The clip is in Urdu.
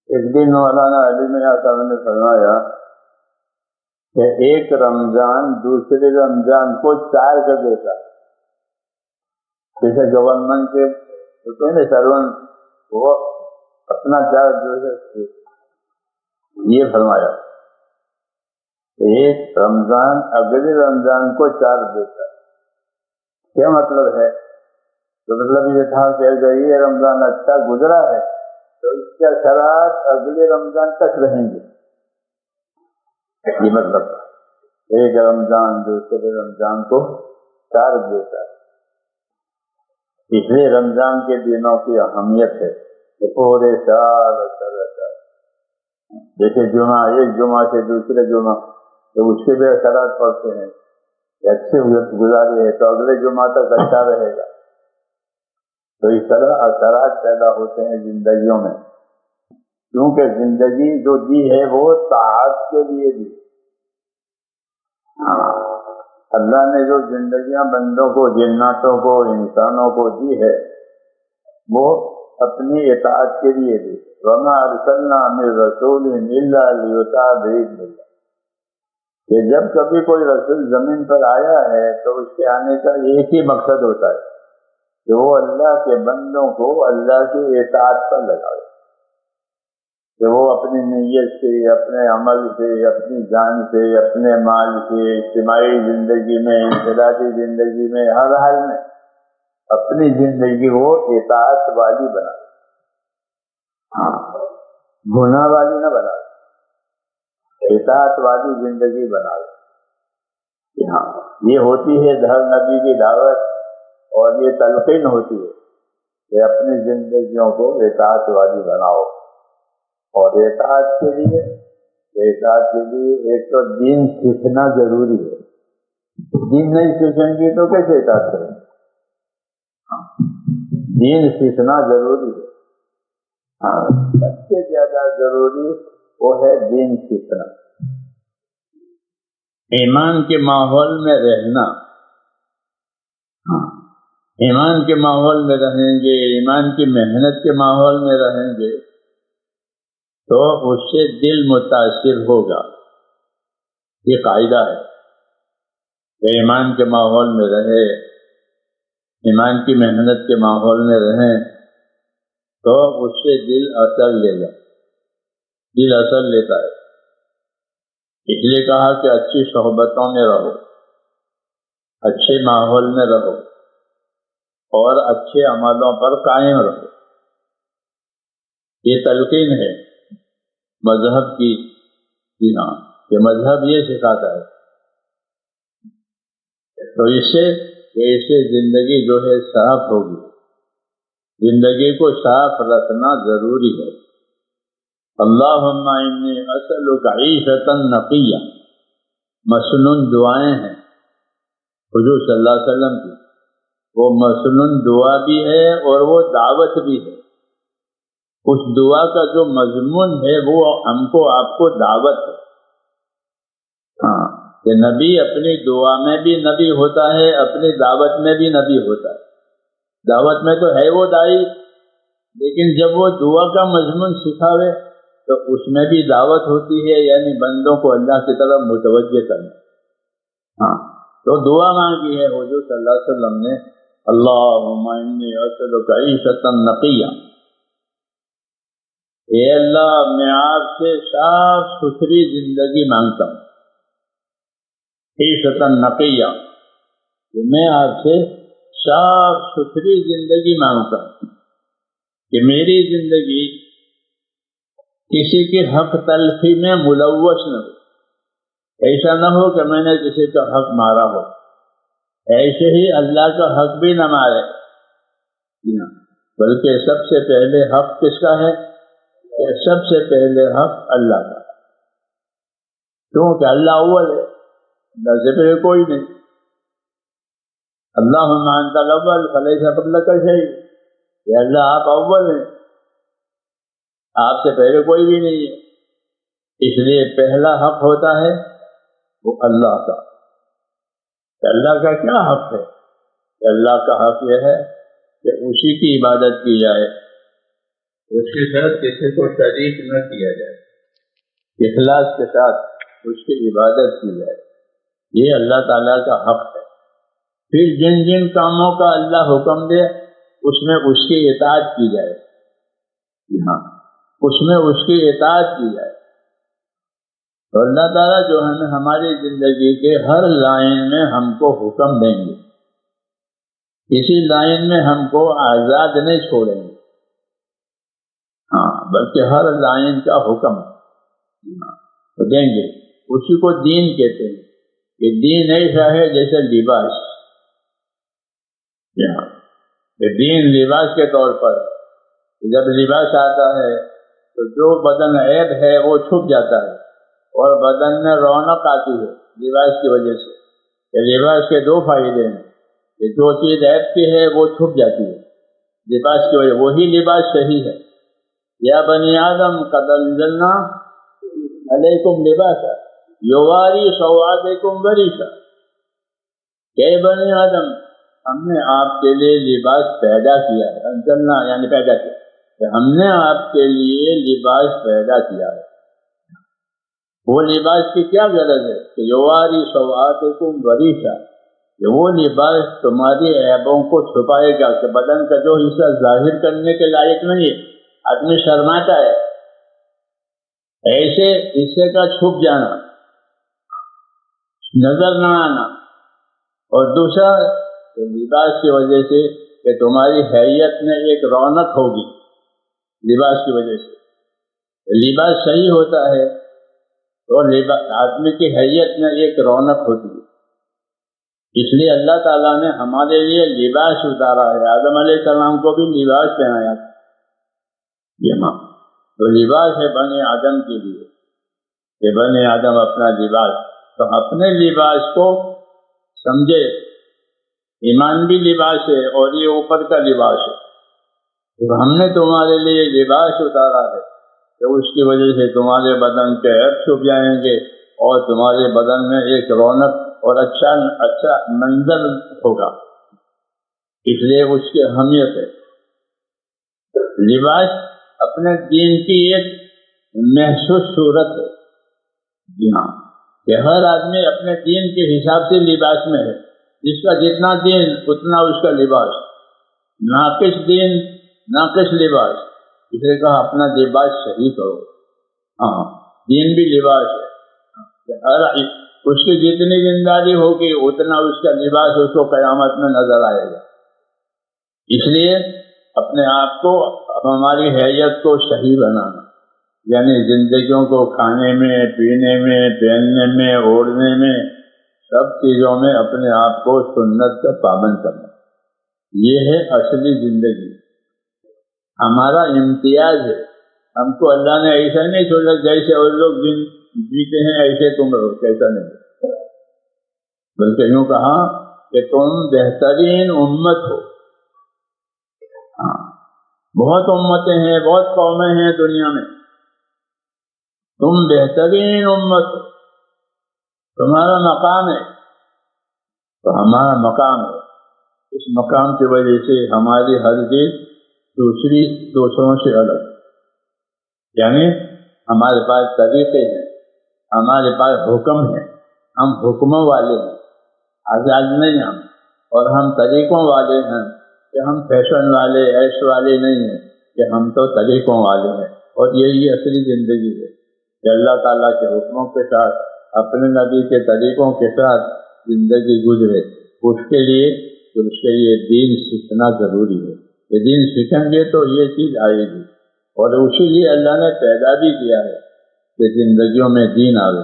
ایک دن مولانا علی میاں صاحب نے فرمایا کہ ایک رمضان دوسرے رمضان کو 4 کر دیتا. جیسے گورنمنٹ کے ہوتے ہیں نا سرون، وہ اپنا چارج جو ہے یہ فرمایا ایک رمضان اگلے رمضان کو 4 دیتا. کیا مطلب ہے؟ تو مطلب یہ تھا کہ اگر یہ رمضان اچھا گزرا ہے تو اس کے اثرات اگلے رمضان تک رہیں گے. یہ مطلب ایک رمضان دوسرے رمضان کو 4 دیتا. اس لیے رمضان کے دنوں کی اہمیت ہے کہ پورے سال اثر رہتا ہے. جیسے جمعہ، ایک جمعہ سے دوسرے جمعہ تو اس کے بھی اثرات پڑتے ہیں کہ اچھے گزارے ہے تو اگلے جمعہ تک اچھا رہے گا. تو اس طرح اثرات پیدا ہوتے ہیں زندگیوں میں، کیونکہ زندگی جو دی ہے وہ طاعت کے لیے دی. اللہ نے جو زندگیاں بندوں کو، جناتوں کو، انسانوں کو دی ہے وہ اپنی اطاعت کے لیے دی. وَمَا أَرْسَلْنَا مِن رَّسُولٍ إِلَّا لِيُطَاعَ بِإِذْنِ اللَّهِ. کہ جب کبھی کوئی رسول زمین پر آیا ہے تو اس کے آنے کا ایک ہی مقصد ہوتا ہے کہ وہ اللہ کے بندوں کو اللہ کی اطاعت پر لگائے، کہ وہ اپنی نیت سے، اپنے عمل سے، اپنی جان سے، اپنے مال سے، اجتماعی زندگی میں، انفرادی زندگی میں، ہر حال میں اپنی زندگی وہ اطاعت والی بنائے، گناہ والی نہ بنائے، اطاعت والی زندگی بنائے. ہاں یہ ہوتی ہے ہر نبی کی دعوت، اور یہ تلقین ہوتی ہے کہ اپنی زندگیوں کو اطاعت والی بناؤ. اور اطاعت کے لیے ایک تو دین سیکھنا ضروری ہے. دین نہیں سیکھیں گے تو کیسے اطاعت کریں؟ دین سیکھنا ضروری ہے. سب سے زیادہ ضروری وہ ہے دین سیکھنا. ایمان کے ماحول میں رہنا، ایمان کے ماحول میں رہیں گے، ایمان کی محنت کے ماحول میں رہیں گے تو اس سے دل متاثر ہوگا. یہ قاعدہ ہے کہ ایمان کے ماحول میں رہے، ایمان کی محنت کے ماحول میں رہیں تو اس سے دل اثر لے گا، دل اثر لیتا ہے. اس لیے کہا کہ اچھی صحبتوں میں رہو، اچھے ماحول میں رہو اور اچھے عملوں پر قائم رہو. یہ تلقین ہے مذہب کی. جی ہاں، یہ مذہب یہ سکھاتا ہے. تو اس سے زندگی جو ہے صاف ہوگی. زندگی کو صاف رکھنا ضروری ہے. اللہم انی اسألک عیشۃ نقیہ، مسنون دعائیں ہیں حضور صلی اللہ علیہ وسلم کی. وہ مسنون دعا بھی ہے اور وہ دعوت بھی ہے. اس دعا کا جو مضمون ہے وہ ہم کو، آپ کو دعوت ہے. ہاں، کہ نبی اپنی دعا میں بھی نبی ہوتا ہے، اپنی دعوت میں بھی نبی ہوتا ہے. دعوت میں تو ہے وہ داعی، لیکن جب وہ دعا کا مضمون سکھاوے تو اس میں بھی دعوت ہوتی ہے، یعنی بندوں کو اللہ کی طرف متوجہ کرنا. ہاں، تو دعا مانگی ہے حضور صلی اللہ علیہ وسلم نے، اللہم انی اسألک عیشۃ نقیہ. اے اللہ، میں آپ سے صاف ستھری زندگی مانگتا ہوں. عیشۃ نقیہ، کہ میں آپ سے صاف ستھری زندگی مانگتا ہوں کہ میری زندگی کسی کے حق تلفی میں ملوث نہ ہو. ایسا نہ ہو کہ میں نے کسی کا حق مارا ہو، ایسے ہی اللہ کا حق بھی نہ مارے، بلکہ سب سے پہلے حق کس کا ہے؟ سب سے پہلے حق اللہ کا، کیونکہ اللہ اول ہے، اللہ سے پہلے کوئی نہیں. اللہم انت الاول فلیس قبلک شیء، کہ اللہ آپ اول ہیں، آپ سے پہلے کوئی بھی نہیں ہے. اس لیے پہلا حق ہوتا ہے وہ اللہ کا. اللہ کا کیا حق ہے؟ اللہ کا حق یہ ہے کہ اسی کی عبادت کی جائے، اس کے ساتھ کسی کو شریک نہ کیا جائے، اخلاص کے ساتھ اس کی عبادت کی جائے، یہ اللہ تعالیٰ کا حق ہے۔ پھر جن جن کاموں کا اللہ حکم دے اس میں اس کی اطاعت کی جائے، ہاں اس میں اس کی اطاعت کی جائے۔ تو اللہ تعالیٰ جو ہے ہماری زندگی کے ہر لائن میں ہم کو حکم دیں گے، کسی لائن میں ہم کو آزاد نہیں چھوڑیں گے، ہاں بلکہ ہر لائن کا حکم دیں گے۔ اسی کو دین کہتے ہیں کہ دین ایسا ہے جیسے لباس، کہ دین لباس کے طور پر جب لباس آتا ہے تو جو بدن عیب ہے وہ چھپ جاتا ہے اور بدن میں رونق آتی ہے لباس کی وجہ سے۔ کہ لباس کے دو فائدے ہیں کہ جو چیز عیب کی ہے وہ چھپ جاتی ہے لباس کی وجہ، وہی لباس صحیح ہے۔ یا بنی آدم قد انزلنا علیکم لباسا یواری سوآتکم ورشا، کہ بنی آدم ہم نے آپ کے لیے لباس پیدا کیا ہے، انزلنا یعنی پیدا کیا، کہ ہم نے آپ کے لیے لباس پیدا کیا ہے۔ وہ لباس کی کیا غرض ہے کہ یواری سوآتکم ورشا، کہ وہ لباس تمہاری عیبوں کو چھپائے گا، کہ بدن کا جو حصہ ظاہر کرنے کے لائق نہیں ہے، آدمی شرماتا ہے، ایسے حصے کا چھپ جانا، نظر نہ آنا۔ اور دوسرا لباس کی وجہ سے کہ تمہاری حیت میں ایک رونق ہوگی، لباس کی وجہ سے لباس صحیح ہوتا ہے اور آدمی کی حیت میں ایک رونق ہوتی ہے۔ اس لیے اللہ تعالیٰ نے ہمارے لیے لباس اتارا ہے، آدم علیہ السلام کو بھی لباس پہنایا تھا، یہ ماں تو لباس ہے بنی آدم کے لیے، کہ بنی آدم اپنا لباس، تو اپنے لباس کو سمجھے، ایمان بھی لباس ہے اور یہ اوپر کا لباس ہے۔ تو ہم نے تمہارے لیے لباس اتارا ہے کہ اس کی وجہ سے تمہارے بدن کے عیب چھپ جائیں گے اور تمہارے بدن میں ایک رونق اور اچھا منظر ہوگا، اس لیے اس کی اہمیت ہے۔ لباس اپنے دین کی ایک محسوس صورت ہے، جی ہاں، کہ ہر آدمی اپنے دین کے حساب سے لباس میں ہے، جس کا جتنا دین اتنا اس کا لباس، ناقص دین ناقص لباس، اس نے کہا اپنا لباس صحیح کرو، ہاں دین بھی لباس ہے، ہر اس کی جتنی دینداری ہوگی اتنا اس کا لباس اس کو قیامت میں نظر آئے گا۔ اس لیے اپنے آپ کو، ہماری حیت کو صحیح بنانا، یعنی زندگیوں کو کھانے میں، پینے میں، پہننے میں، اوڑھنے میں، سب چیزوں میں اپنے آپ کو سنت کا پابند کرنا، یہ ہے اصلی زندگی، ہمارا امتیاز ہے۔ ہم کو اللہ نے ایسا نہیں چھوڑا جیسے اور لوگ جیتے ہیں ایسے تم رہو، کیسا نہیں، بلکہ یوں کہا کہ تم بہترین امت ہو۔ ہاں بہت امتیں ہیں، بہت قومیں ہیں دنیا میں، تم بہترین امت ہو، تمہارا مقام ہے، تو ہمارا مقام ہے، اس مقام کی وجہ سے ہماری ہر چیز دوسروں سے الگ، یعنی ہمارے پاس طریقے ہیں، ہمارے پاس حکم ہے، ہم حکموں والے ہیں، آزاد نہیں ہم، اور ہم طریقوں والے ہیں، کہ ہم فیشن والے عیش والے نہیں ہیں، کہ ہم تو طریقوں والے ہیں۔ اور یہی اصلی زندگی ہے کہ اللہ تعالیٰ کے حکموں کے ساتھ، اپنے نبی کے طریقوں کے ساتھ زندگی گزرے، اس کے لیے دین سیکھنا ضروری ہے، کہ دین سیکھیں گے تو یہ چیز آئے گی، اور اسی لیے اللہ نے پیدا بھی کیا ہے کہ زندگیوں میں دین آئے۔